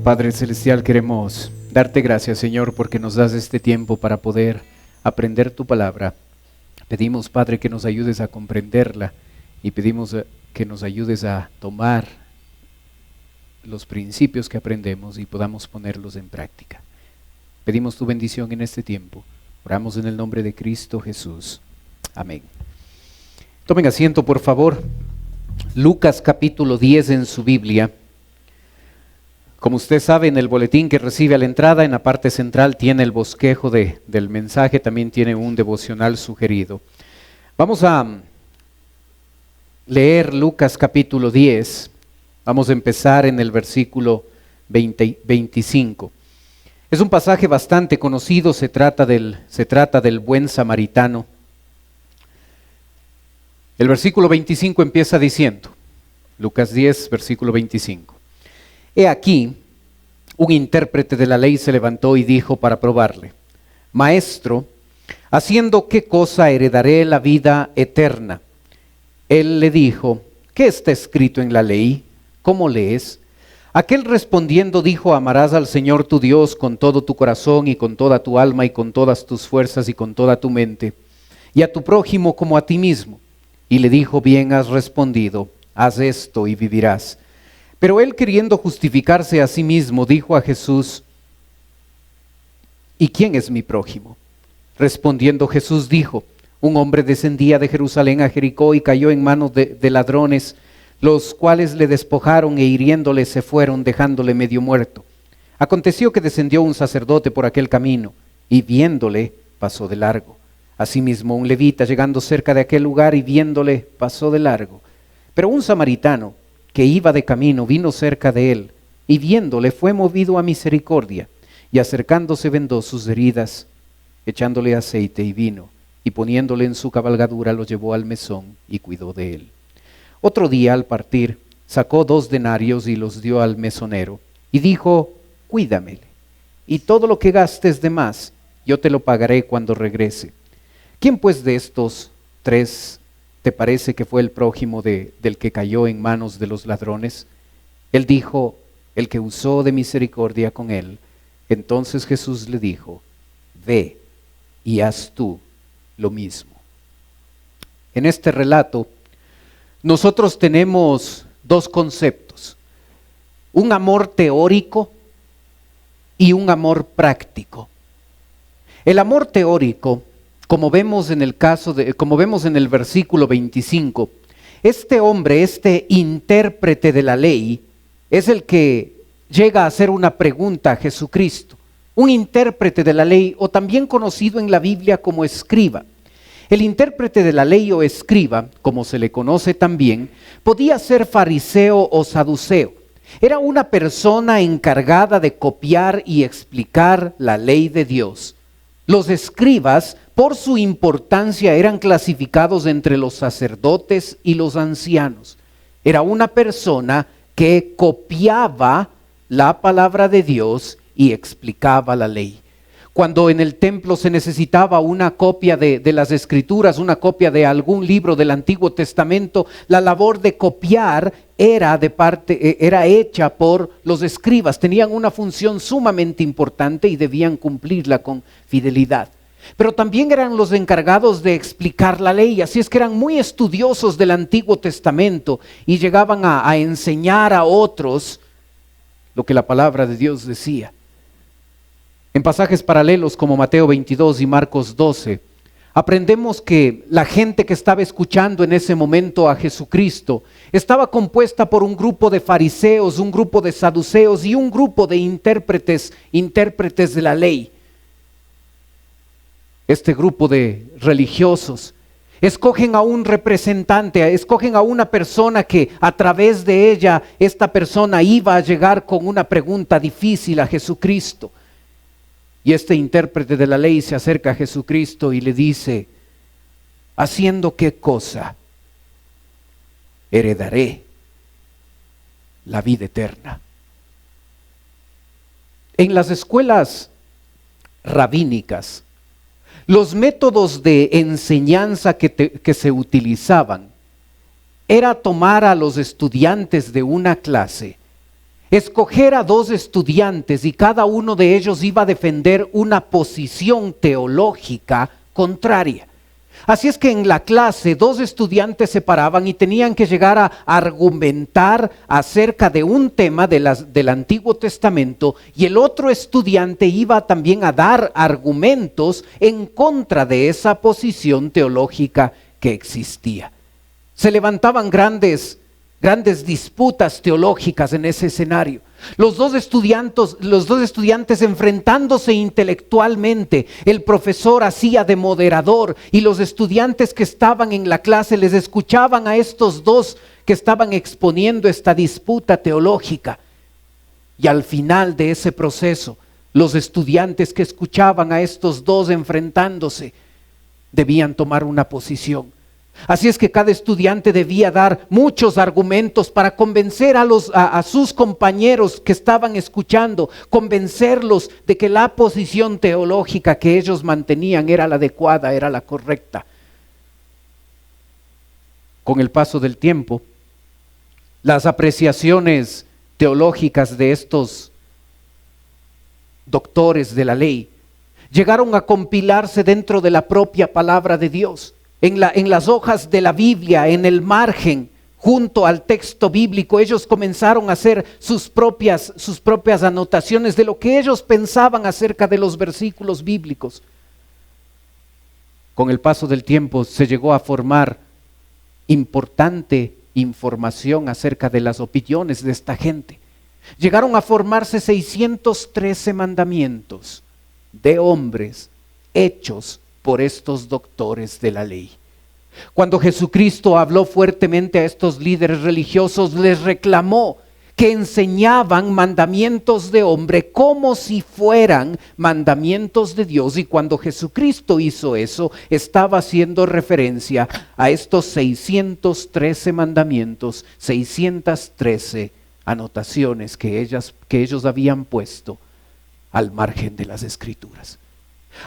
Padre Celestial, queremos darte gracias, Señor, porque nos das este tiempo para poder aprender tu palabra. Pedimos, Padre, que nos ayudes a comprenderla y pedimos que nos ayudes a tomar los principios que aprendemos y podamos ponerlos en práctica. Pedimos tu bendición en este tiempo. Oramos en el nombre de Cristo Jesús. Amén. Tomen asiento, por favor. Lucas capítulo 10 en su Biblia. Como usted sabe, en el boletín que recibe a la entrada, en la parte central tiene el bosquejo del mensaje, también tiene un devocional sugerido. Vamos a leer Lucas capítulo 10, vamos a empezar en el versículo 25. Es un pasaje bastante conocido, se trata del buen samaritano. El versículo 25 empieza diciendo, Lucas 10, versículo 25. He aquí, un intérprete de la ley se levantó y dijo para probarle: Maestro, ¿haciendo qué cosa heredaré la vida eterna? Él le dijo: ¿qué está escrito en la ley? ¿Cómo lees? Aquel respondiendo dijo: amarás al Señor tu Dios con todo tu corazón y con toda tu alma y con todas tus fuerzas y con toda tu mente, y a tu prójimo como a ti mismo. Y le dijo: bien has respondido, haz esto y vivirás. Pero él, queriendo justificarse a sí mismo, dijo a Jesús: ¿y quién es mi prójimo? Respondiendo Jesús dijo: un hombre descendía de Jerusalén a Jericó y cayó en manos de ladrones, los cuales le despojaron e hiriéndole se fueron, dejándole medio muerto. Aconteció que descendió un sacerdote por aquel camino, y viéndole pasó de largo. Asimismo un levita, llegando cerca de aquel lugar y viéndole, pasó de largo. Pero un samaritano que iba de camino vino cerca de él, y viéndole fue movido a misericordia, y acercándose vendó sus heridas, echándole aceite y vino, y poniéndole en su cabalgadura lo llevó al mesón y cuidó de él. Otro día al partir sacó 2 denarios y los dio al mesonero, y dijo: cuídamele, y todo lo que gastes de más, yo te lo pagaré cuando regrese. ¿Quién pues de estos 3 te parece que fue el prójimo del que cayó en manos de los ladrones? Él dijo: el que usó de misericordia con él. Entonces Jesús le dijo: ve y haz tú lo mismo. En este relato nosotros tenemos 2 conceptos: un amor teórico y un amor práctico. El amor teórico, como vemos en el versículo 25, este hombre, este intérprete de la ley, es el que llega a hacer una pregunta a Jesucristo. Un intérprete de la ley, o también conocido en la Biblia como escriba. El intérprete de la ley o escriba, como se le conoce también, podía ser fariseo o saduceo. Era una persona encargada de copiar y explicar la ley de Dios. Los escribas, por su importancia, eran clasificados entre los sacerdotes y los ancianos. Era una persona que copiaba la palabra de Dios y explicaba la ley. Cuando en el templo se necesitaba una copia de las Escrituras, una copia de algún libro del Antiguo Testamento, la labor de copiar era hecha por los escribas. Tenían una función sumamente importante y debían cumplirla con fidelidad. Pero también eran los encargados de explicar la ley, así es que eran muy estudiosos del Antiguo Testamento y llegaban a enseñar a otros lo que la palabra de Dios decía. En pasajes paralelos como Mateo 22 y Marcos 12, aprendemos que la gente que estaba escuchando en ese momento a Jesucristo estaba compuesta por un grupo de fariseos, un grupo de saduceos y un grupo de intérpretes de la ley. Este grupo de religiosos escogen a un representante, escogen a una persona que a través de ella, esta persona iba a llegar con una pregunta difícil a Jesucristo. Y este intérprete de la ley se acerca a Jesucristo y le dice: ¿haciendo qué cosa heredaré la vida eterna? En las escuelas rabínicas, los métodos de enseñanza que se utilizaban era tomar a los estudiantes de una clase, escoger a 2 estudiantes y cada uno de ellos iba a defender una posición teológica contraria. Así es que en la clase 2 estudiantes se paraban y tenían que llegar a argumentar acerca de un tema del Antiguo Testamento, y el otro estudiante iba también a dar argumentos en contra de esa posición teológica que existía. Se levantaban grandes disputas teológicas en ese escenario. Los dos estudiantes enfrentándose intelectualmente. El profesor hacía de moderador y los estudiantes que estaban en la clase les escuchaban a estos dos que estaban exponiendo esta disputa teológica. Y al final de ese proceso, los estudiantes que escuchaban a estos dos enfrentándose debían tomar una posición. Así es que cada estudiante debía dar muchos argumentos para convencer a sus compañeros que estaban escuchando, convencerlos de que la posición teológica que ellos mantenían era la adecuada, era la correcta. Con el paso del tiempo, las apreciaciones teológicas de estos doctores de la ley llegaron a compilarse dentro de la propia palabra de Dios. En las hojas de la Biblia, en el margen, junto al texto bíblico, ellos comenzaron a hacer sus propias anotaciones de lo que ellos pensaban acerca de los versículos bíblicos. Con el paso del tiempo se llegó a formar importante información acerca de las opiniones de esta gente. Llegaron a formarse 613 mandamientos de hombres hechos por estos doctores de la ley. Cuando Jesucristo habló fuertemente a estos líderes religiosos, les reclamó que enseñaban mandamientos de hombre como si fueran mandamientos de Dios. Y cuando Jesucristo hizo eso, estaba haciendo referencia a estos 613 mandamientos, 613 anotaciones que ellos habían puesto al margen de las Escrituras.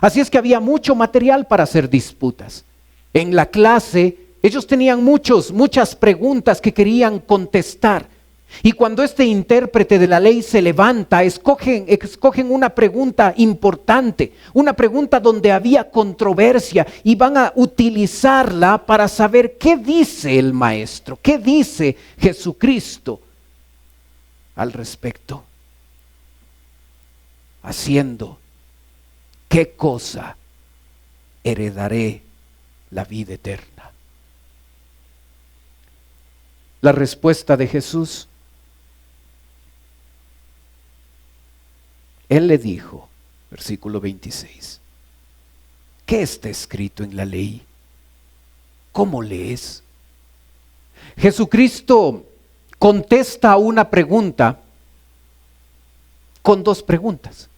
Así es que había mucho material para hacer disputas. En la clase ellos tenían muchas preguntas que querían contestar. Y cuando este intérprete de la ley se levanta, escogen una pregunta importante, una pregunta donde había controversia, y van a utilizarla para saber qué dice el maestro, qué dice Jesucristo al respecto. Haciendo, ¿qué cosa heredaré la vida eterna? La respuesta de Jesús, Él le dijo, versículo 26, ¿qué está escrito en la ley? ¿Cómo lees? Jesucristo contesta a una pregunta con 2 preguntas.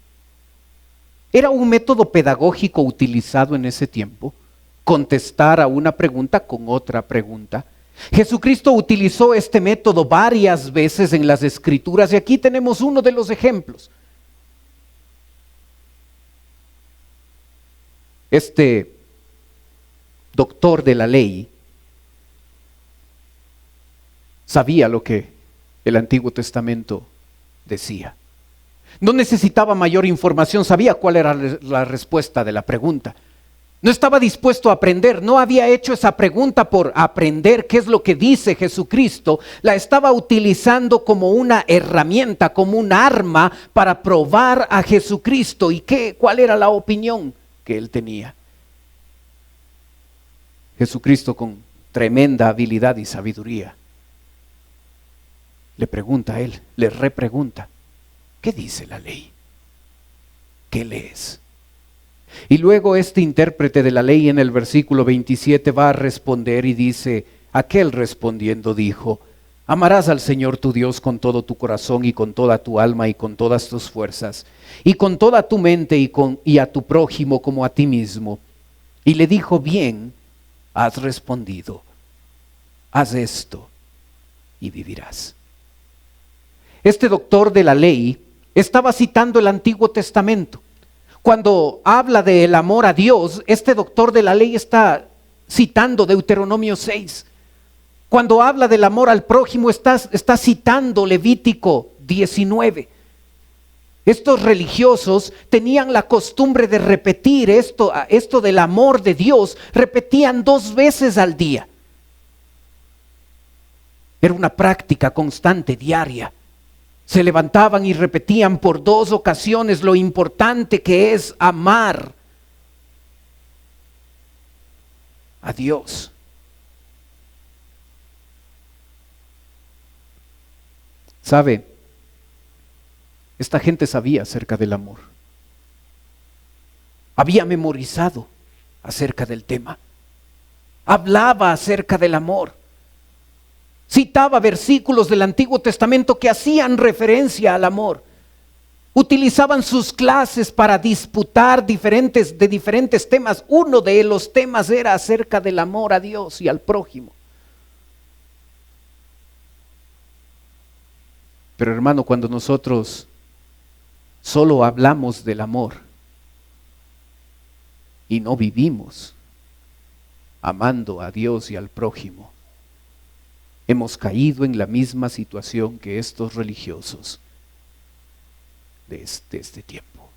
Era un método pedagógico utilizado en ese tiempo, contestar a una pregunta con otra pregunta. Jesucristo utilizó este método varias veces en las Escrituras y aquí tenemos uno de los ejemplos. Este doctor de la ley sabía lo que el Antiguo Testamento decía. No necesitaba mayor información, sabía cuál era la respuesta de la pregunta. No estaba dispuesto a aprender, no había hecho esa pregunta por aprender qué es lo que dice Jesucristo. La estaba utilizando como una herramienta, como un arma para probar a Jesucristo y cuál era la opinión que él tenía. Jesucristo, con tremenda habilidad y sabiduría, le pregunta a él, le repregunta, ¿qué dice la ley? ¿Qué lees? Y luego este intérprete de la ley en el versículo 27 va a responder y dice, aquel respondiendo dijo, amarás al Señor tu Dios con todo tu corazón y con toda tu alma y con todas tus fuerzas y con toda tu mente y a tu prójimo como a ti mismo. Y le dijo, bien has respondido, haz esto y vivirás. Este doctor de la ley estaba citando el Antiguo Testamento. Cuando habla del amor a Dios, este doctor de la ley está citando Deuteronomio 6. Cuando habla del amor al prójimo, está citando Levítico 19. Estos religiosos tenían la costumbre de repetir esto del amor de Dios, repetían 2 veces al día. Era una práctica constante, diaria. Se levantaban y repetían por 2 ocasiones lo importante que es amar a Dios. ¿Sabe? Esta gente sabía acerca del amor. Había memorizado acerca del tema. Hablaba acerca del amor. Citaba versículos del Antiguo Testamento que hacían referencia al amor. Utilizaban sus clases para disputar de diferentes temas. Uno de los temas era acerca del amor a Dios y al prójimo. Pero hermano, cuando nosotros solo hablamos del amor y no vivimos amando a Dios y al prójimo, hemos caído en la misma situación que estos religiosos de este tiempo.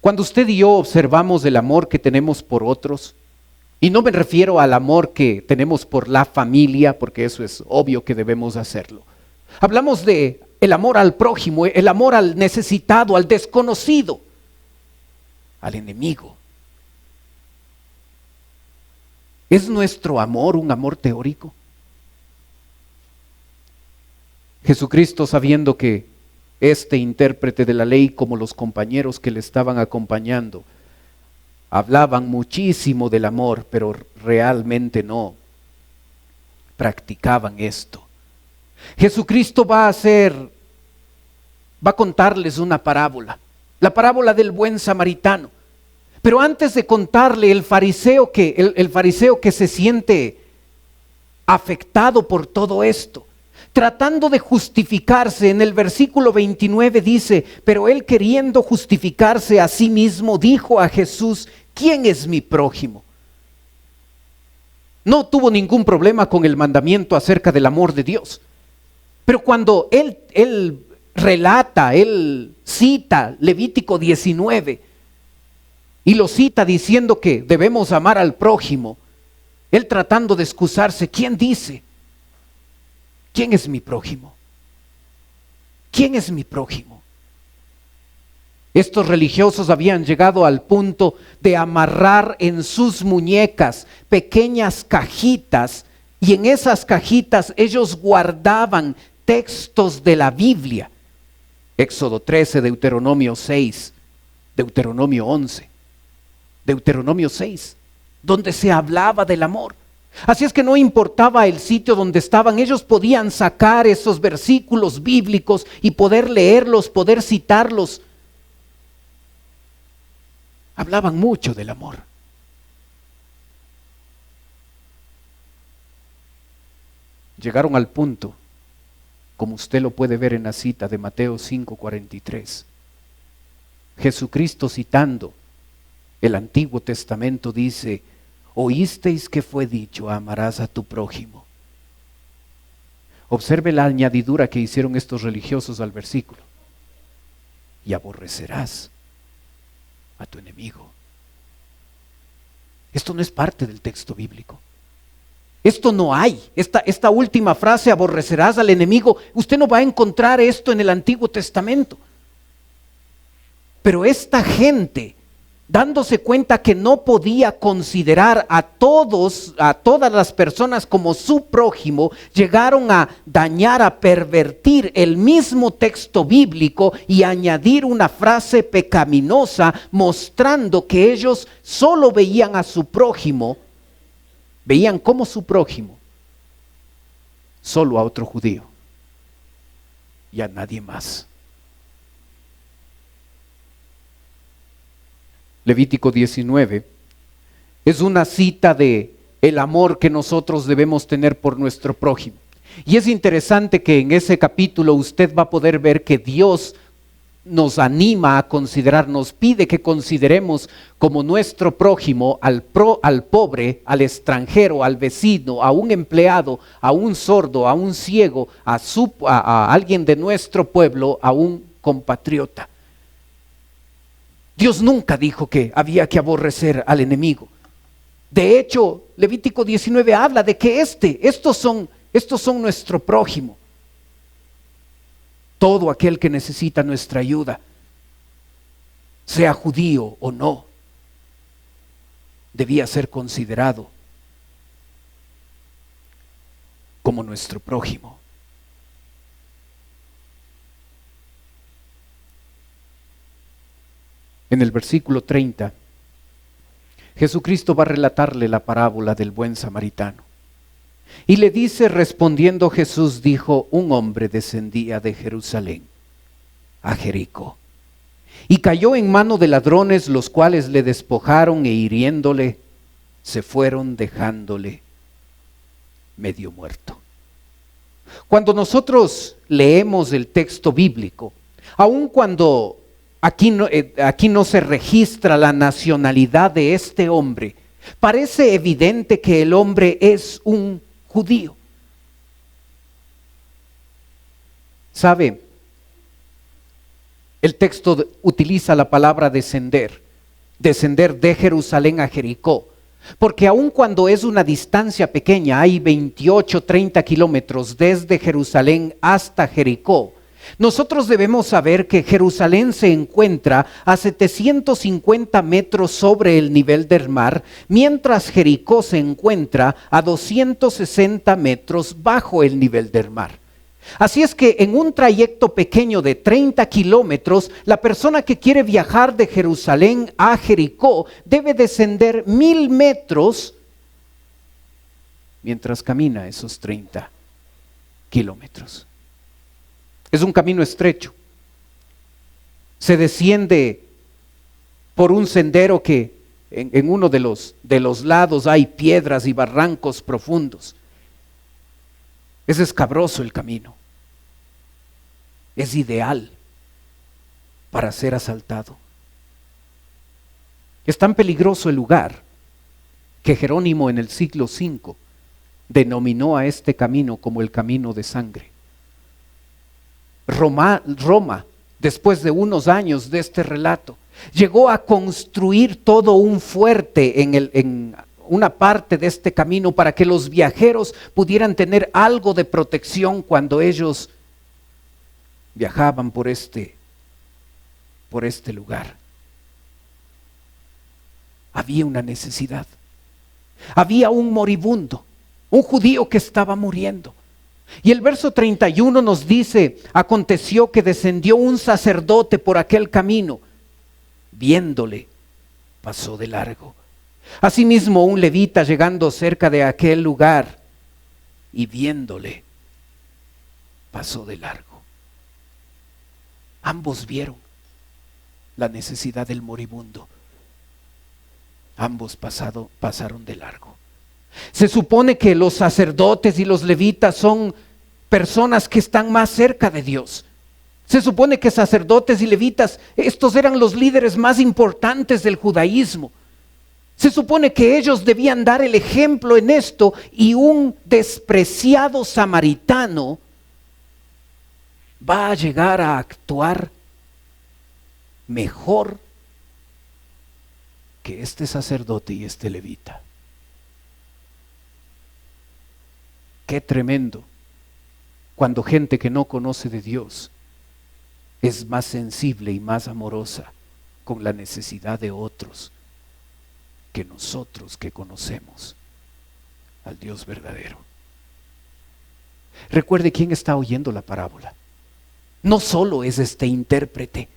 Cuando usted y yo observamos el amor que tenemos por otros, y no me refiero al amor que tenemos por la familia, porque eso es obvio que debemos hacerlo. Hablamos de el amor al prójimo, el amor al necesitado, al desconocido, al enemigo. ¿Es nuestro amor un amor teórico? Jesucristo, sabiendo que este intérprete de la ley, como los compañeros que le estaban acompañando, hablaban muchísimo del amor, pero realmente no practicaban esto. Jesucristo va a contarles una parábola, la parábola del buen samaritano. Pero antes de contarle, el fariseo que se siente afectado por todo esto, tratando de justificarse, en el versículo 29 dice: pero él, queriendo justificarse a sí mismo, dijo a Jesús: ¿quién es mi prójimo? No tuvo ningún problema con el mandamiento acerca del amor de Dios. Pero cuando él relata, él cita Levítico 19 y lo cita diciendo que debemos amar al prójimo, él tratando de excusarse, ¿quién dice? ¿Quién es mi prójimo? ¿Quién es mi prójimo? Estos religiosos habían llegado al punto de amarrar en sus muñecas pequeñas cajitas, y en esas cajitas ellos guardaban textos de la Biblia. Éxodo 13, Deuteronomio 6, Deuteronomio 11, Deuteronomio 6, donde se hablaba del amor. Así es que no importaba el sitio donde estaban, ellos podían sacar esos versículos bíblicos y poder leerlos, poder citarlos. Hablaban mucho del amor. Llegaron al punto, como usted lo puede ver en la cita de Mateo 5:43. Jesucristo, citando el Antiguo Testamento, dice: oísteis que fue dicho, amarás a tu prójimo. Observe la añadidura que hicieron estos religiosos al versículo: y aborrecerás a tu enemigo. Esto no es parte del texto bíblico. Esto no hay. Esta última frase, aborrecerás al enemigo, usted no va a encontrar esto en el Antiguo Testamento. Pero esta gente, dándose cuenta que no podía considerar a todas las personas como su prójimo, llegaron a dañar, a pervertir el mismo texto bíblico y añadir una frase pecaminosa, mostrando que ellos solo veían a su prójimo, veían como su prójimo solo a otro judío y a nadie más. Levítico 19 es una cita de el amor que nosotros debemos tener por nuestro prójimo. Y es interesante que en ese capítulo usted va a poder ver que Dios nos anima a considerar, nos pide que consideremos como nuestro prójimo al pobre, al extranjero, al vecino, a un empleado, a un sordo, a un ciego, a alguien de nuestro pueblo, a un compatriota. Dios nunca dijo que había que aborrecer al enemigo. De hecho, Levítico 19 habla de que estos son nuestro prójimo. Todo aquel que necesita nuestra ayuda, sea judío o no, debía ser considerado como nuestro prójimo. En el versículo 30, Jesucristo va a relatarle la parábola del buen samaritano. Y le dice, respondiendo Jesús, dijo, un hombre descendía de Jerusalén a Jericó y cayó en mano de ladrones, los cuales le despojaron e hiriéndole, se fueron dejándole medio muerto. Cuando nosotros leemos el texto bíblico, aun cuando aquí no se registra la nacionalidad de este hombre, parece evidente que el hombre es un judío. ¿Sabe? El texto utiliza la palabra descender de Jerusalén a Jericó, porque aun cuando es una distancia pequeña, hay 28, 30 kilómetros desde Jerusalén hasta Jericó, nosotros debemos saber que Jerusalén se encuentra a 750 metros sobre el nivel del mar, mientras Jericó se encuentra a 260 metros bajo el nivel del mar. Así es que en un trayecto pequeño de 30 kilómetros, la persona que quiere viajar de Jerusalén a Jericó debe descender 1000 metros mientras camina esos 30 kilómetros. Es un camino estrecho. Se desciende por un sendero que en uno de los lados hay piedras y barrancos profundos. Es escabroso el camino. Es ideal para ser asaltado. Es tan peligroso el lugar que Jerónimo en el siglo V denominó a este camino como el camino de sangre. Roma, después de unos años de este relato, llegó a construir todo un fuerte en una parte de este camino para que los viajeros pudieran tener algo de protección cuando ellos viajaban por este lugar. Había una necesidad. Había un moribundo, un judío que estaba muriendo. Y el verso 31 nos dice, aconteció que descendió un sacerdote por aquel camino, viéndole, pasó de largo. Asimismo un levita llegando cerca de aquel lugar y viéndole, pasó de largo. Ambos vieron la necesidad del moribundo. Ambos pasaron de largo. Se supone que los sacerdotes y los levitas son personas que están más cerca de Dios. Se supone que sacerdotes y levitas, estos eran los líderes más importantes del judaísmo. Se supone que ellos debían dar el ejemplo en esto, y un despreciado samaritano va a llegar a actuar mejor que este sacerdote y este levita. Qué tremendo cuando gente que no conoce de Dios es más sensible y más amorosa con la necesidad de otros que nosotros que conocemos al Dios verdadero. Recuerde quién está oyendo la parábola. No solo es este intérprete.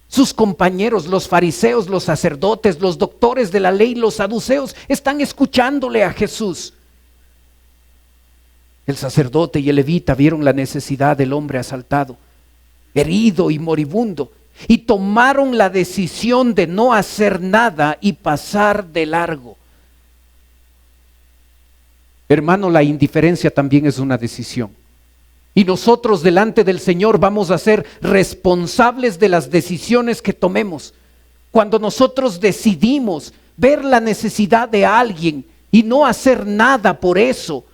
Sus compañeros, los fariseos, los sacerdotes, los doctores de la ley, los saduceos, están escuchándole a Jesús. El sacerdote y el levita vieron la necesidad del hombre asaltado, herido y moribundo, y tomaron la decisión de no hacer nada y pasar de largo. Hermano, la indiferencia también es una decisión. Y nosotros delante del Señor vamos a ser responsables de las decisiones que tomemos. Cuando nosotros decidimos ver la necesidad de alguien y no hacer nada por eso,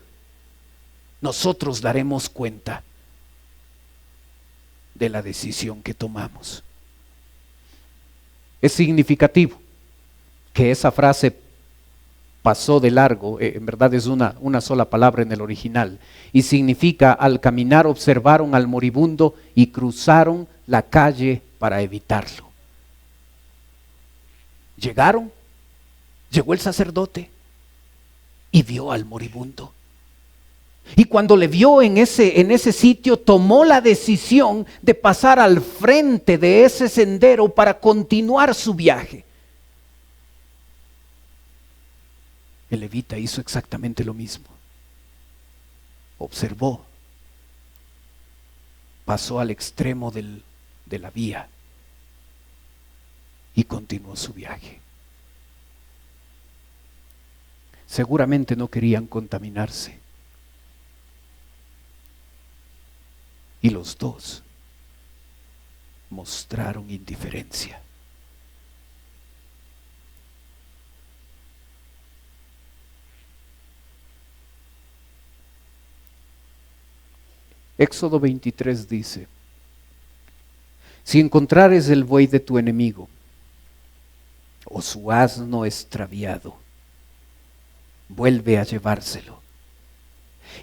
nosotros daremos cuenta de la decisión que tomamos. Es significativo que esa frase pasó de largo, en verdad es una sola palabra en el original, y significa: al caminar observaron al moribundo y cruzaron la calle para evitarlo. Llegó el sacerdote y vio al moribundo. Y cuando le vio en ese sitio, tomó la decisión de pasar al frente de ese sendero para continuar su viaje. El levita hizo exactamente lo mismo. Observó, pasó al extremo de la vía y continuó su viaje. Seguramente no querían contaminarse. Y los dos mostraron indiferencia. Éxodo 23 dice: si encontrares el buey de tu enemigo o su asno extraviado, vuelve a llevárselo.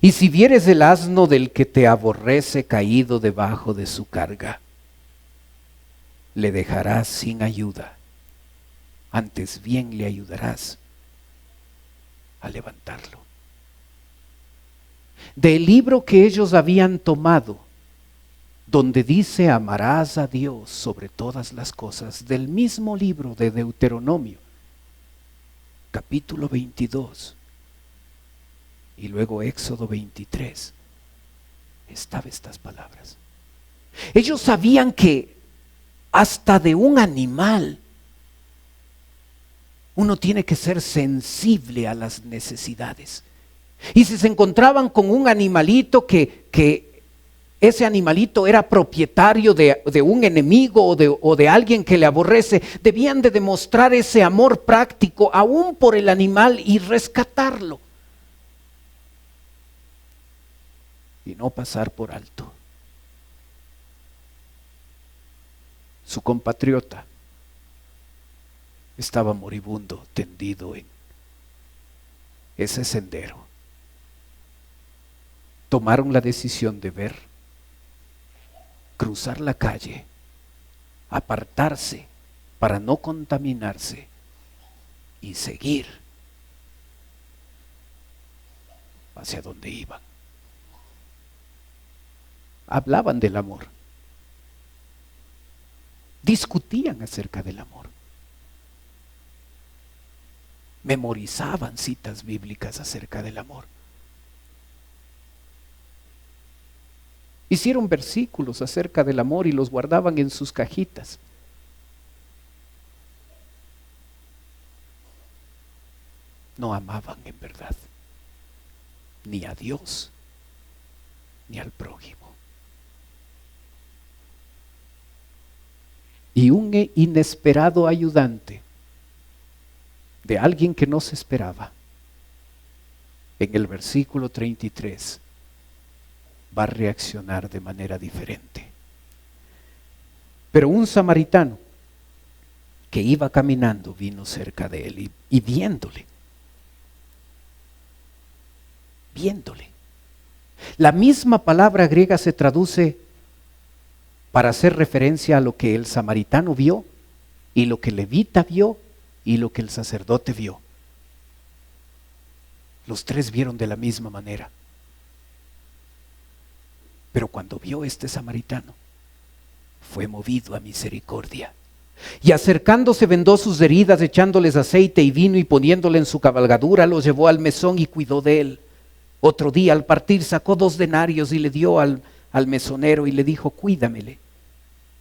Y si vieres el asno del que te aborrece caído debajo de su carga, le dejarás sin ayuda, antes bien le ayudarás a levantarlo. Del libro que ellos habían tomado, donde dice amarás a Dios sobre todas las cosas, del mismo libro de Deuteronomio, capítulo 22, y luego Éxodo 23, estaban estas palabras. Ellos sabían que hasta de un animal uno tiene que ser sensible a las necesidades. Y si se encontraban con un animalito que ese animalito era propietario de un enemigo o de alguien que le aborrece, debían de demostrar ese amor práctico aún por el animal y rescatarlo. Y no pasar por alto. Su compatriota estaba moribundo, tendido en ese sendero. Tomaron la decisión de ver, cruzar la calle, apartarse para no contaminarse y seguir hacia donde iban. Hablaban del amor, discutían acerca del amor, memorizaban citas bíblicas acerca del amor. Hicieron versículos acerca del amor y los guardaban en sus cajitas. No amaban en verdad ni a Dios ni al prójimo. Y un inesperado ayudante de alguien que no se esperaba, en el versículo 33, va a reaccionar de manera diferente. Pero un samaritano que iba caminando vino cerca de él y viéndole. La misma palabra griega se traduce para hacer referencia a lo que el samaritano vio y lo que el levita vio y lo que el sacerdote vio. Los tres vieron de la misma manera. Pero cuando vio este samaritano, fue movido a misericordia. Y acercándose vendó sus heridas, echándoles aceite y vino y poniéndole en su cabalgadura, lo llevó al mesón y cuidó de él. Otro día al partir sacó 2 denarios y le dio al mesonero y le dijo: cuídamele,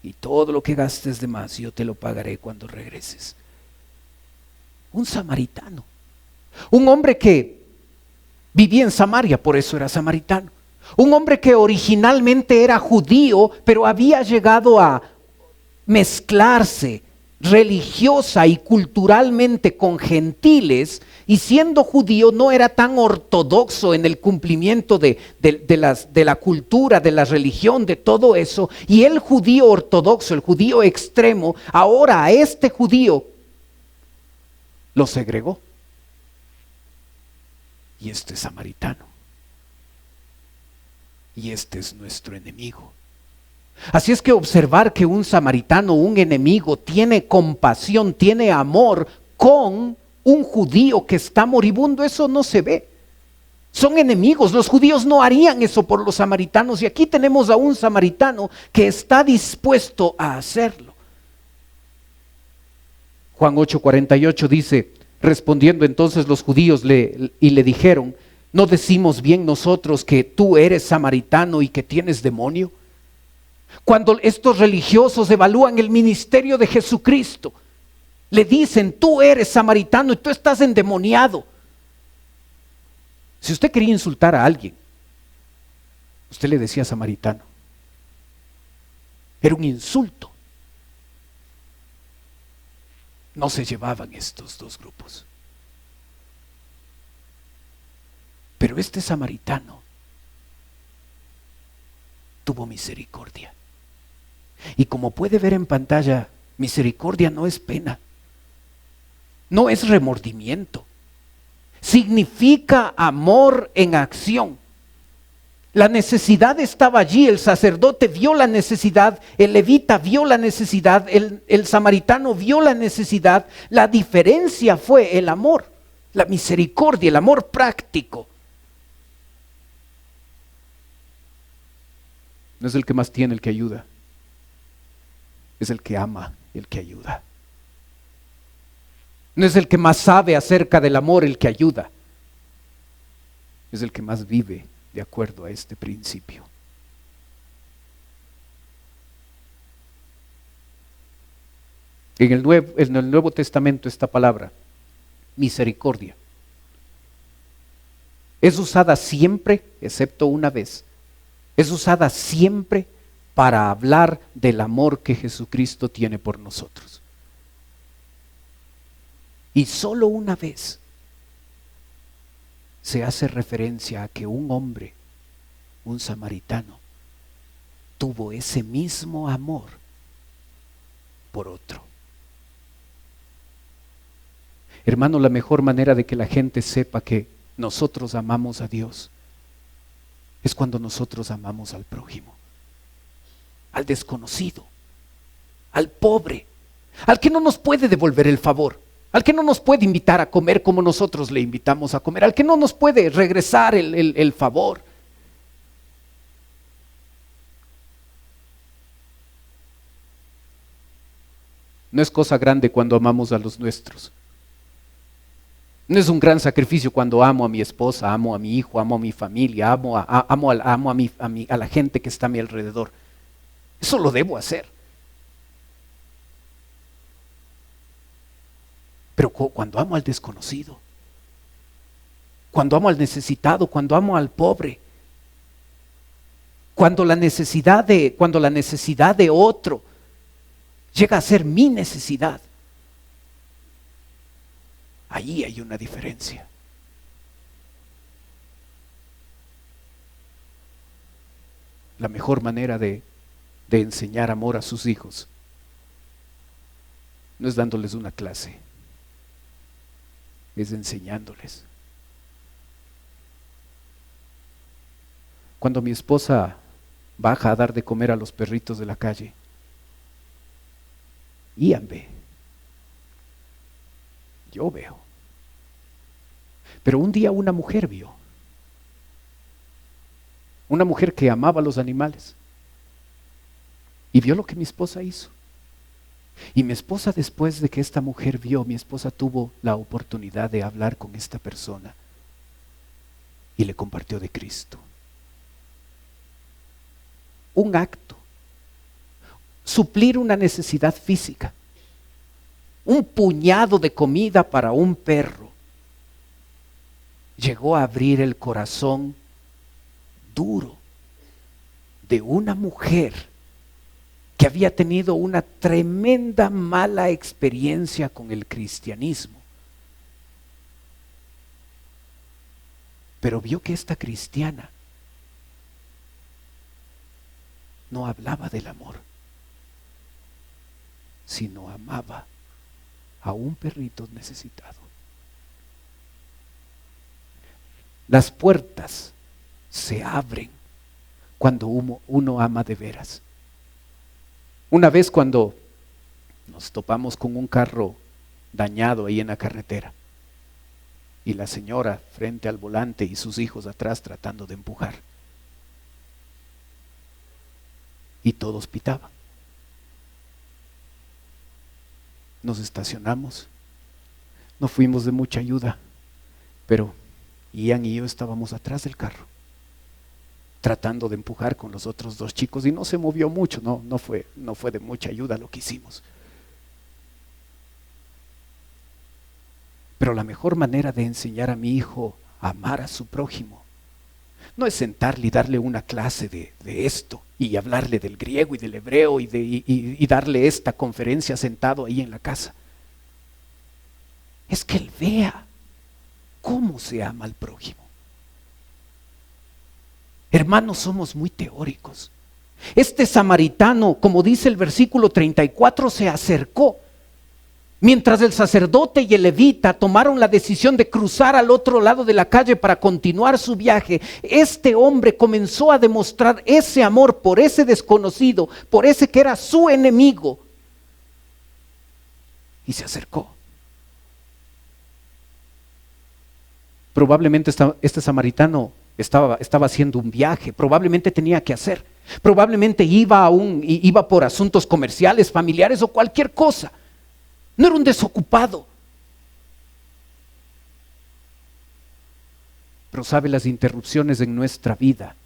y todo lo que gastes de más yo te lo pagaré cuando regreses. Un samaritano, un hombre que vivía en Samaria, por eso era samaritano. Un hombre que originalmente era judío, pero había llegado a mezclarse religiosa y culturalmente con gentiles, y siendo judío no era tan ortodoxo en el cumplimiento de la cultura, de la religión, de todo eso. Y el judío ortodoxo, el judío extremo, ahora a este judío lo segregó. Y este es samaritano. Y este es nuestro enemigo. Así es que observar que un samaritano, un enemigo, tiene compasión, tiene amor con un judío que está moribundo, eso no se ve. Son enemigos, los judíos no harían eso por los samaritanos, y aquí tenemos a un samaritano que está dispuesto a hacerlo. Juan 8:48 dice: respondiendo entonces los judíos le dijeron: ¿no decimos bien nosotros que tú eres samaritano y que tienes demonio? Cuando estos religiosos evalúan el ministerio de Jesucristo, le dicen: tú eres samaritano y tú estás endemoniado. Si usted quería insultar a alguien, usted le decía samaritano. Era un insulto. No se llevaban estos dos grupos. Pero este samaritano tuvo misericordia. Y como puede ver en pantalla, misericordia no es pena, no es remordimiento, significa amor en acción. La necesidad estaba allí, el sacerdote vio la necesidad, el levita vio la necesidad, el samaritano vio la necesidad. La diferencia fue el amor, la misericordia, el amor práctico. No es el que más tiene el que ayuda, es el que ama el que ayuda. No es el que más sabe acerca del amor el que ayuda, es el que más vive de acuerdo a este principio. En el Nuevo Testamento esta palabra, misericordia, es usada siempre, excepto una vez, es usada siempre para hablar del amor que Jesucristo tiene por nosotros. Y solo una vez se hace referencia a que un hombre, un samaritano, tuvo ese mismo amor por otro. Hermano, la mejor manera de que la gente sepa que nosotros amamos a Dios es cuando nosotros amamos al prójimo, al desconocido, al pobre, al que no nos puede devolver el favor, al que no nos puede invitar a comer como nosotros le invitamos a comer, al que no nos puede regresar el favor. No es cosa grande cuando amamos a los nuestros. No es un gran sacrificio cuando amo a mi esposa, amo a mi hijo, amo a mi familia, amo a la gente que está a mi alrededor. Eso lo debo hacer. Pero cuando amo al desconocido, cuando amo al necesitado, cuando amo al pobre, cuando la necesidad de otro llega a ser mi necesidad, ahí hay una diferencia. La mejor manera de enseñar amor a sus hijos no es dándoles una clase, es enseñándoles. Cuando mi esposa baja a dar de comer a los perritos de la calle, Ian ve, yo veo. Pero un día una mujer vio, una mujer que amaba a los animales, y vio lo que mi esposa hizo. Y mi esposa, después de que esta mujer vio, mi esposa tuvo la oportunidad de hablar con esta persona y le compartió de Cristo. Un acto, suplir una necesidad física, un puñado de comida para un perro, llegó a abrir el corazón duro de una mujer que había tenido una tremenda mala experiencia con el cristianismo. Pero vio que esta cristiana no hablaba del amor, sino amaba a un perrito necesitado. Las puertas se abren cuando uno ama de veras. Una vez cuando nos topamos con un carro dañado ahí en la carretera y la señora frente al volante y sus hijos atrás tratando de empujar, y todos pitaban. Nos estacionamos, no fuimos de mucha ayuda, pero Ian y yo estábamos atrás del carro, tratando de empujar con los otros dos chicos, y no se movió mucho, no fue de mucha ayuda lo que hicimos. Pero la mejor manera de enseñar a mi hijo a amar a su prójimo no es sentarle y darle una clase de esto y hablarle del griego y del hebreo y darle esta conferencia sentado ahí en la casa. Es que él vea cómo se ama al prójimo. Hermanos, somos muy teóricos. Este samaritano, como dice el versículo 34, se acercó. Mientras el sacerdote y el levita tomaron la decisión de cruzar al otro lado de la calle para continuar su viaje, este hombre comenzó a demostrar ese amor por ese desconocido, por ese que era su enemigo, y se acercó. Probablemente este samaritano estaba haciendo un viaje, probablemente tenía que hacer, probablemente iba por asuntos comerciales, familiares o cualquier cosa. No era un desocupado. Pero sabe, las interrupciones en nuestra vida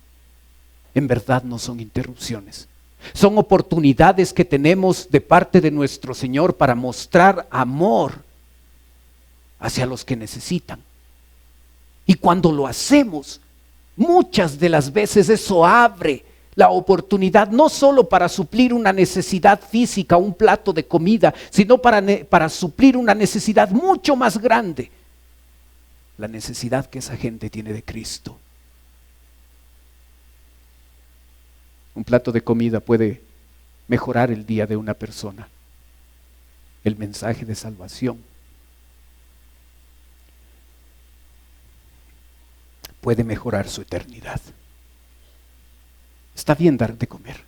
en verdad no son interrupciones. Son oportunidades que tenemos de parte de nuestro Señor para mostrar amor hacia los que necesitan. Y cuando lo hacemos, muchas de las veces eso abre la oportunidad no solo para suplir una necesidad física, un plato de comida, sino para suplir una necesidad mucho más grande, la necesidad que esa gente tiene de Cristo. Un plato de comida puede mejorar el día de una persona, el mensaje de salvación puede mejorar su eternidad. Está bien dar de comer.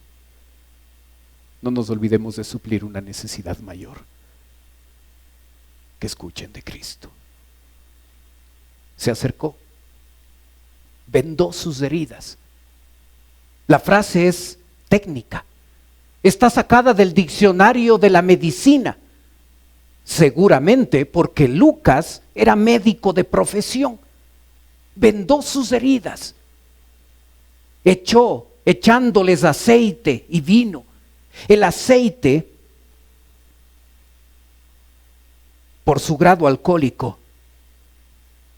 No nos olvidemos de suplir una necesidad mayor. Que escuchen de Cristo. Se acercó, vendó sus heridas. La frase es técnica. Está sacada del diccionario de la medicina. Seguramente porque Lucas era médico de profesión. Vendó sus heridas. Echándoles aceite y vino. El aceite, por su grado alcohólico,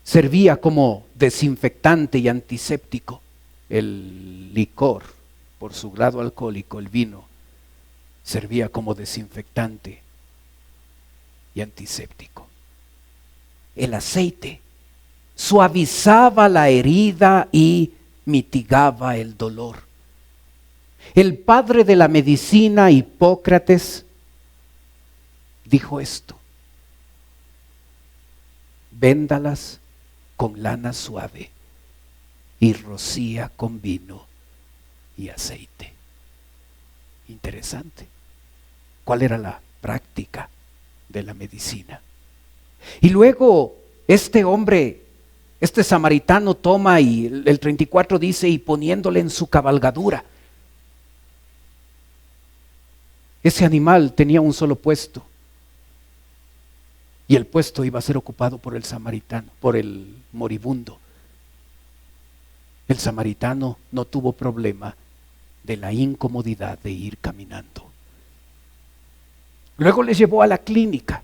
servía como desinfectante y antiséptico. El licor, por su grado alcohólico, el vino, servía como desinfectante y antiséptico. El aceite suavizaba la herida y mitigaba el dolor. El padre de la medicina, Hipócrates, dijo esto: véndalas con lana suave y rocía con vino y aceite. Interesante. ¿Cuál era la práctica de la medicina? Y luego este hombre, este samaritano toma y el 34 dice, y poniéndole en su cabalgadura. Ese animal tenía un solo puesto. Y el puesto iba a ser ocupado por el samaritano, por el moribundo. El samaritano no tuvo problema de la incomodidad de ir caminando. Luego le llevó a la clínica,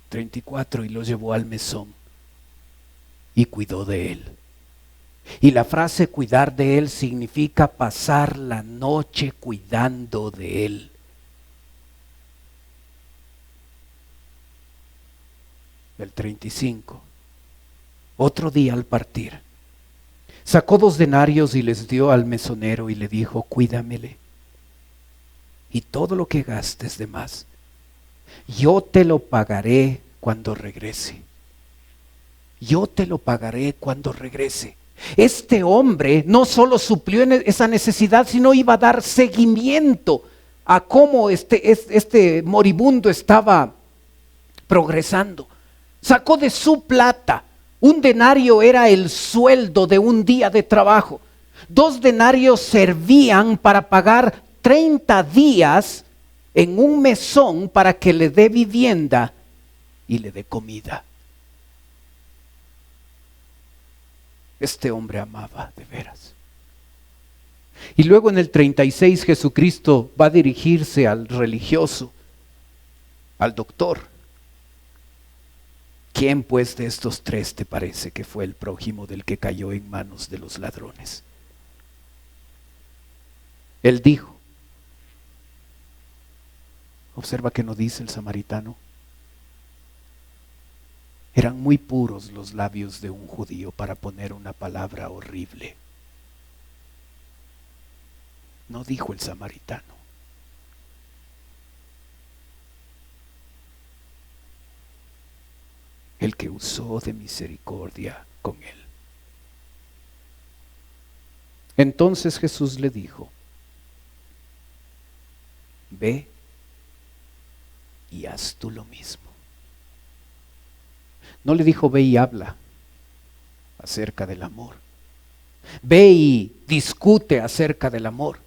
34, y lo llevó al mesón y cuidó de él. Y la frase cuidar de Él significa pasar la noche cuidando de Él. El 35. Otro día al partir, sacó 2 denarios y les dio al mesonero y le dijo: cuídamele, y todo lo que gastes de más, yo te lo pagaré cuando regrese. Yo te lo pagaré cuando regrese. Este hombre no solo suplió esa necesidad, sino iba a dar seguimiento a cómo este moribundo estaba progresando. Sacó de su plata. 1 denario era el sueldo de un día de trabajo. 2 denarios servían para pagar 30 días en un mesón para que le dé vivienda y le dé comida. Este hombre amaba de veras. Y luego en el 36 Jesucristo va a dirigirse al religioso, al doctor. ¿Quién pues de estos 3 te parece que fue el prójimo del que cayó en manos de los ladrones? Él dijo. Observa que no dice el samaritano. Eran muy puros los labios de un judío para poner una palabra horrible. No dijo el samaritano. El que usó de misericordia con él. Entonces Jesús le dijo: ve y haz tú lo mismo. No le dijo: ve y habla acerca del amor. Ve y discute acerca del amor.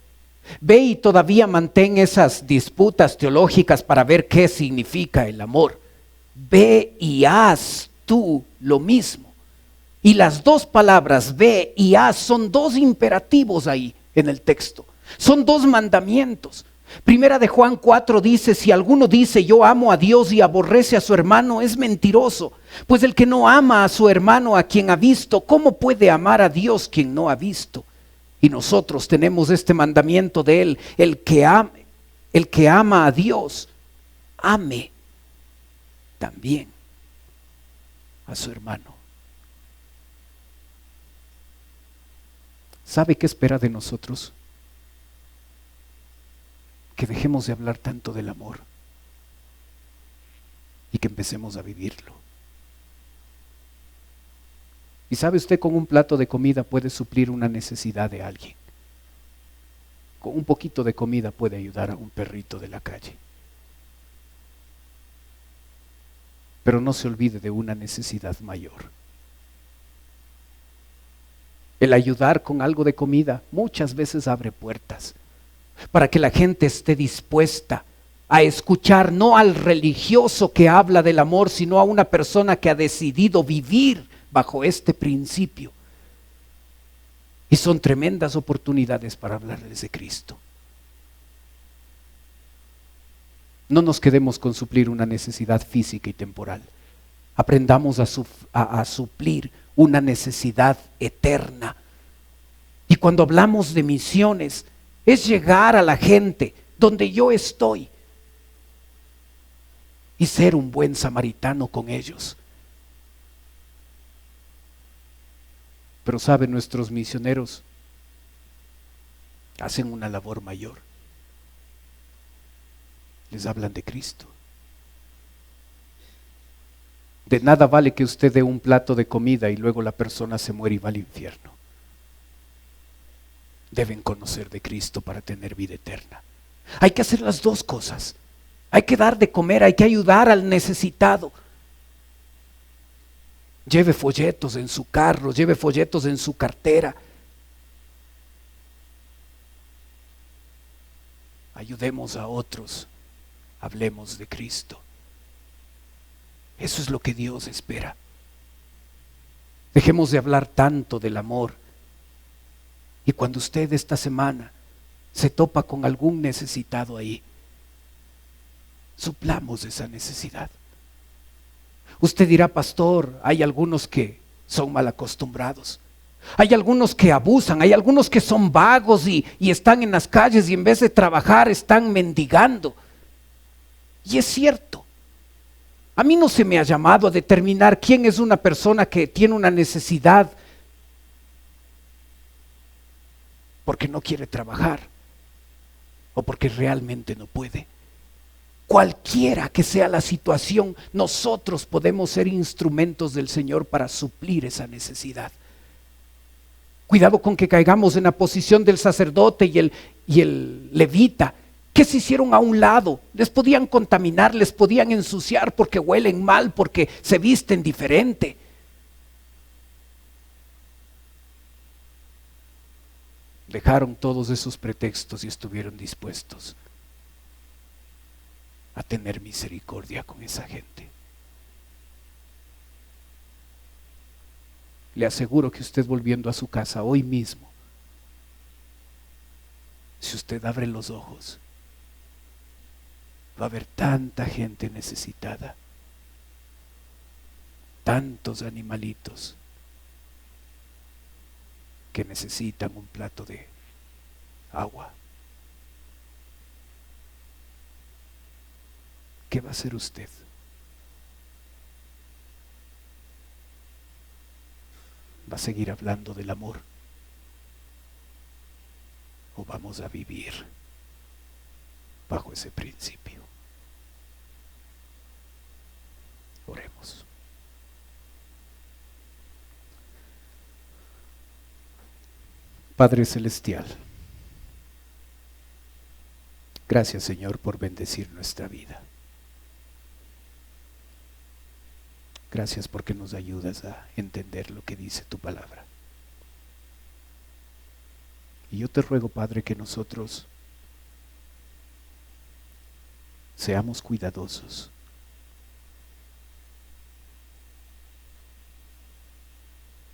Ve y todavía mantén esas disputas teológicas para ver qué significa el amor. Ve y haz tú lo mismo. Y las 2 palabras ve y haz son 2 imperativos ahí en el texto. Son 2 mandamientos. Primera de Juan 4 dice: si alguno dice yo amo a Dios y aborrece a su hermano, es mentiroso. Pues el que no ama a su hermano a quien ha visto, ¿cómo puede amar a Dios quien no ha visto? Y nosotros tenemos este mandamiento de él: el que ama a Dios, ame también a su hermano. ¿Sabe qué espera de nosotros? Que dejemos de hablar tanto del amor y que empecemos a vivirlo. Y sabe usted, con un plato de comida puede suplir una necesidad de alguien. Con un poquito de comida puede ayudar a un perrito de la calle. Pero no se olvide de una necesidad mayor. El ayudar con algo de comida muchas veces abre puertas para que la gente esté dispuesta a escuchar no al religioso que habla del amor, sino a una persona que ha decidido vivir bajo este principio. Y son tremendas oportunidades para hablarles de Cristo. No nos quedemos con suplir una necesidad física y temporal. Aprendamos a suplir una necesidad eterna. Y cuando hablamos de misiones, es llegar a la gente donde yo estoy y ser un buen samaritano con ellos. Pero saben, nuestros misioneros hacen una labor mayor. Les hablan de Cristo. De nada vale que usted dé un plato de comida y luego la persona se muere y va al infierno. Deben conocer de Cristo para tener vida eterna. Hay que hacer las 2 cosas. Hay que dar de comer, hay que ayudar al necesitado. Lleve folletos en su carro, lleve folletos en su cartera. Ayudemos a otros, hablemos de Cristo. Eso es lo que Dios espera. Dejemos de hablar tanto del amor. Y cuando usted esta semana se topa con algún necesitado ahí, suplamos esa necesidad. Usted dirá: pastor, hay algunos que son mal acostumbrados. Hay algunos que abusan, hay algunos que son vagos y están en las calles y en vez de trabajar están mendigando. Y es cierto. A mí no se me ha llamado a determinar quién es una persona que tiene una necesidad porque no quiere trabajar o porque realmente no puede. Cualquiera que sea la situación, nosotros podemos ser instrumentos del Señor para suplir esa necesidad. Cuidado con que caigamos en la posición del sacerdote y el levita, que se hicieron a un lado. Les podían contaminar, les podían ensuciar porque huelen mal, porque se visten diferente. Dejaron todos esos pretextos y estuvieron dispuestos a tener misericordia con esa gente. Le aseguro que usted volviendo a su casa hoy mismo, si usted abre los ojos, va a haber tanta gente necesitada, tantos animalitos que necesitan un plato de agua. ¿Qué va a hacer usted? ¿Va a seguir hablando del amor? ¿O vamos a vivir bajo ese principio? Oremos. Padre Celestial, gracias Señor por bendecir nuestra vida. Gracias porque nos ayudas a entender lo que dice tu palabra. Y yo te ruego, Padre, que nosotros seamos cuidadosos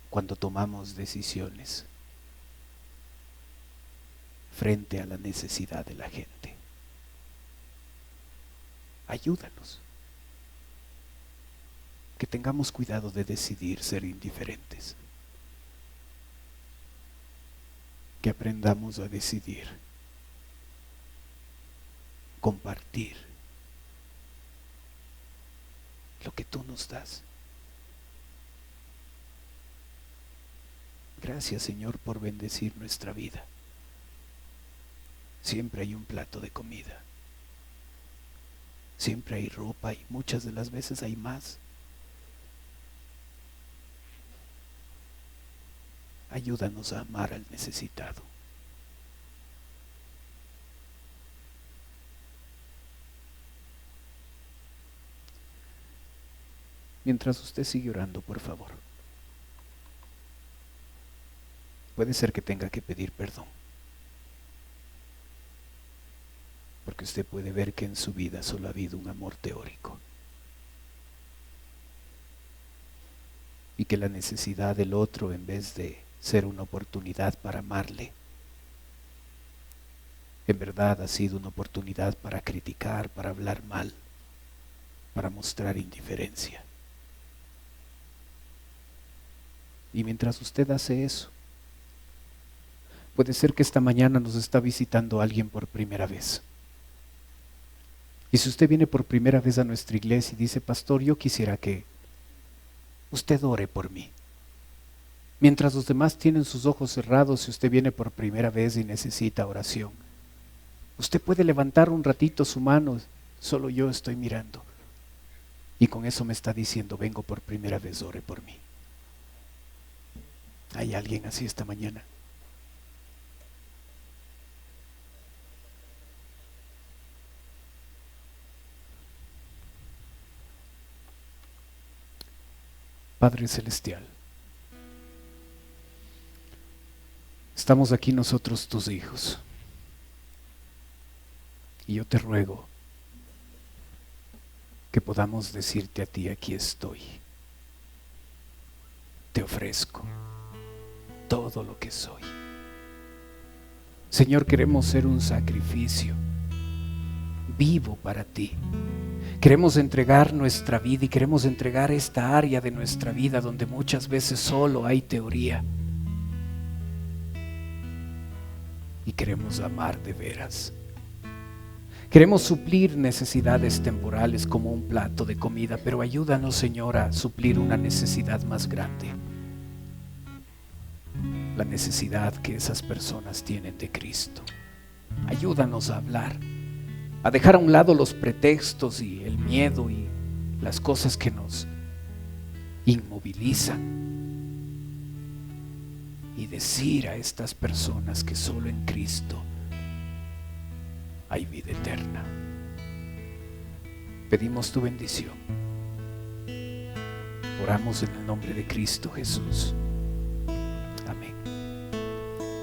cuando tomamos decisiones frente a la necesidad de la gente. Ayúdanos. Que tengamos cuidado de decidir ser indiferentes. Que aprendamos a decidir compartir lo que tú nos das. Gracias, Señor, por bendecir nuestra vida. Siempre hay un plato de comida. Siempre hay ropa y muchas de las veces hay más. Ayúdanos a amar al necesitado. Mientras usted sigue orando, por favor. Puede ser que tenga que pedir perdón. Porque usted puede ver que en su vida solo ha habido un amor teórico. Y que la necesidad del otro, en vez de ser una oportunidad para amarle, en verdad ha sido una oportunidad para criticar, para hablar mal, para mostrar indiferencia. Y mientras usted hace eso, puede ser que esta mañana nos está visitando alguien por primera vez. Y si usted viene por primera vez a nuestra iglesia y dice, pastor, yo quisiera que usted ore por mí. Mientras los demás tienen sus ojos cerrados, si usted viene por primera vez y necesita oración, usted puede levantar un ratito su mano, solo yo estoy mirando. Y con eso me está diciendo, vengo por primera vez, ore por mí. ¿Hay alguien así esta mañana? Padre Celestial, estamos aquí nosotros tus hijos, y yo te ruego que podamos decirte a ti, aquí estoy, te ofrezco todo lo que soy. Señor, queremos ser un sacrificio vivo para ti. Queremos entregar nuestra vida y queremos entregar esta área de nuestra vida donde muchas veces solo hay teoría. y queremos amar de veras. Queremos suplir necesidades temporales como un plato de comida, pero ayúdanos, Señor, a suplir una necesidad más grande. La necesidad que esas personas tienen de Cristo. Ayúdanos a hablar, a dejar a un lado los pretextos y el miedo y las cosas que nos inmovilizan, y decir a estas personas que solo en Cristo hay vida eterna. Pedimos tu bendición. Oramos en el nombre de Cristo Jesús. Amén.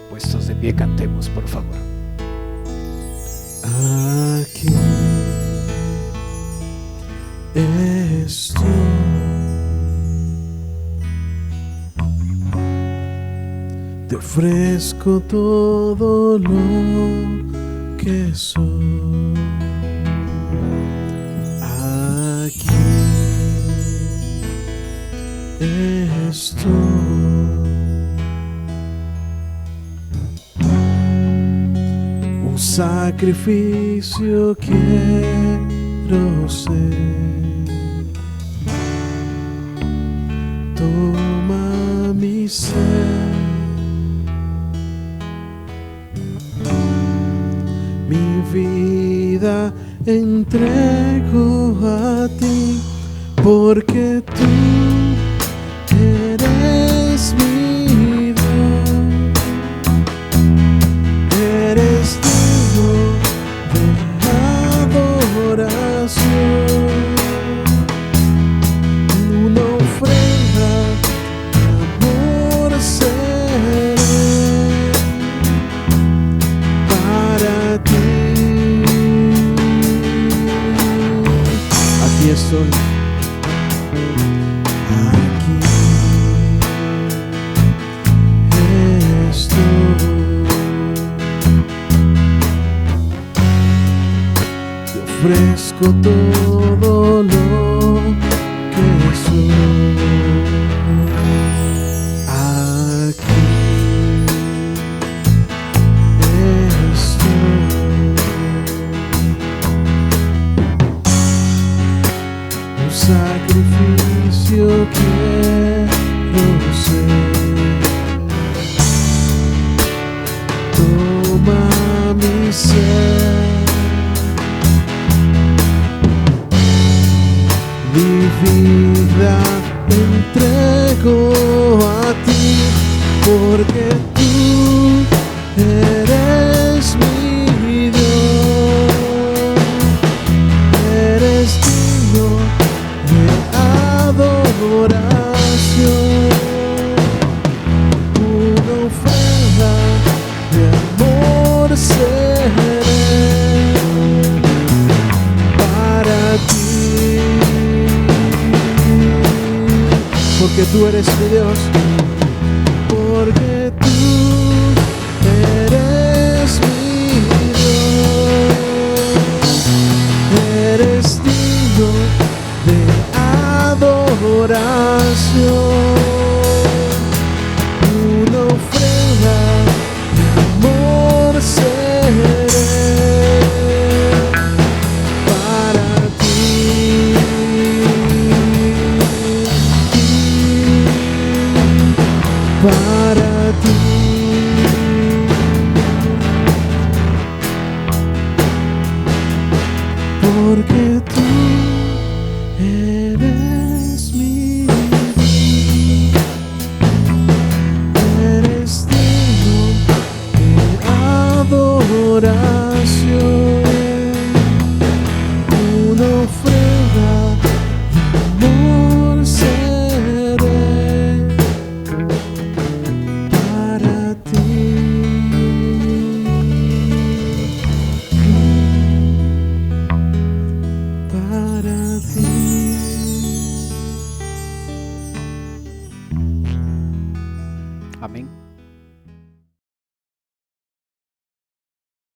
Puestos de pie, cantemos, por favor. Aquí estoy, te ofrezco todo lo que soy. Aquí estoy, un sacrificio quiero ser. Toma mi ser, mi vida entrego a ti, porque tú eres mi Dios, eres digno de adoración. Una ofrenda de amor seré para ti. Aquí estoy, aquí estoy, te ofrezco todo lo que soy. Aquí estoy, un sacrificio quiero ser. Toma mi ser, mi vida entrego a ti, porque tú eres mi Dios, eres digno de adoración. Una ofrenda de amor seré para ti, porque tú eres mi Dios, porque tú eres mi Dios, eres digno de adoración. Una ofrenda de amor seré para ti, para ti, porque tú eres mi Dios, eres digno de adoración. Una ofrenda de amor seré para ti, para ti. Amén.